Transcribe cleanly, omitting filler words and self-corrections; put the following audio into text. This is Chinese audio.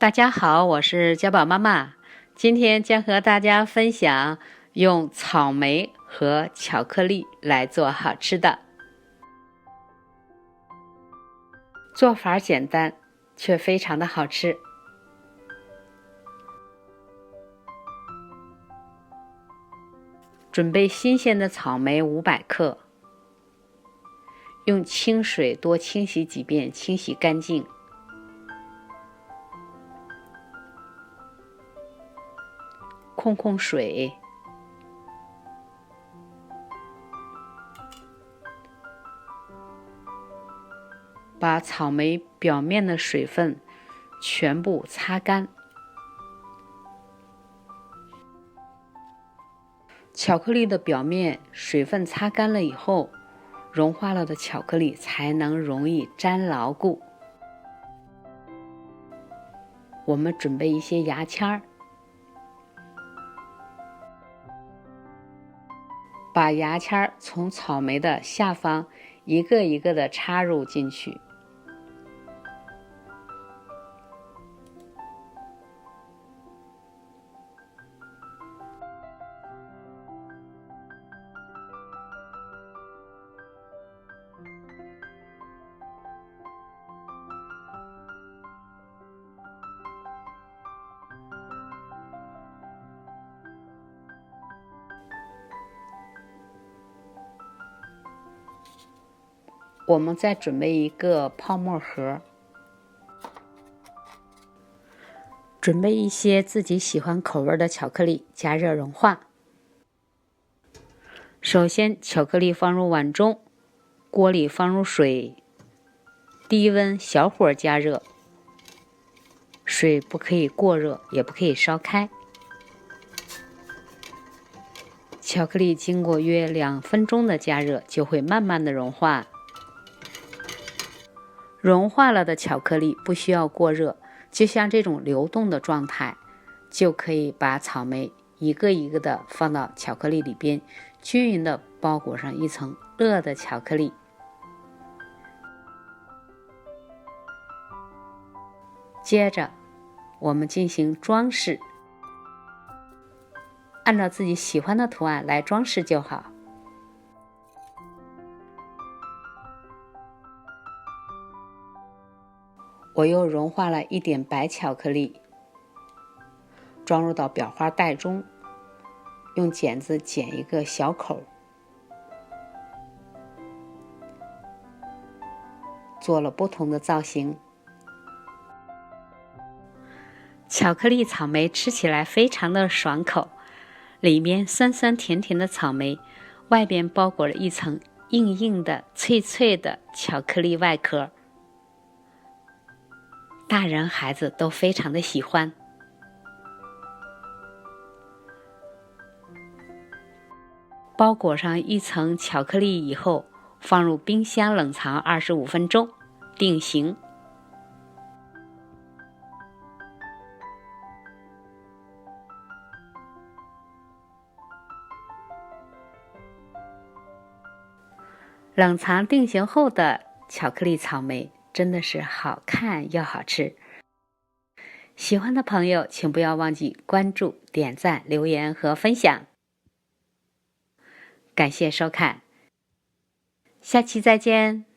大家好，我是家宝妈妈，今天将和大家分享用草莓和巧克力来做好吃的。做法简单，却非常的好吃。准备新鲜的草莓500克，用清水多清洗几遍，清洗干净。控水，把草莓表面的水分全部擦干。巧克力的表面水分擦干了以后，融化了的巧克力才能容易粘牢固。我们准备一些牙签儿，把牙签从草莓的下方一个一个的插入进去。我们再准备一个泡沫盒，准备一些自己喜欢口味的巧克力，加热融化。首先，巧克力放入碗中，锅里放入水，低温小火加热，水不可以过热，也不可以烧开。巧克力经过约2分钟的加热，就会慢慢的融化。融化了的巧克力不需要过热，就像这种流动的状态，就可以把草莓一个一个的放到巧克力里边，均匀的包裹上一层热的巧克力。接着我们进行装饰，按照自己喜欢的图案来装饰就好。我又融化了一点白巧克力，装入到裱花袋中，用剪子剪一个小口，做了不同的造型。巧克力草莓吃起来非常的爽口，里面酸酸甜甜的草莓，外边包裹了一层硬硬的脆脆的巧克力外壳，大人孩子都非常的喜欢。包裹上一层巧克力以后，放入冰箱冷藏25分钟，定型。冷藏定型后的巧克力草莓真的是好看又好吃。喜欢的朋友请不要忘记关注、点赞、留言和分享。感谢收看，下期再见。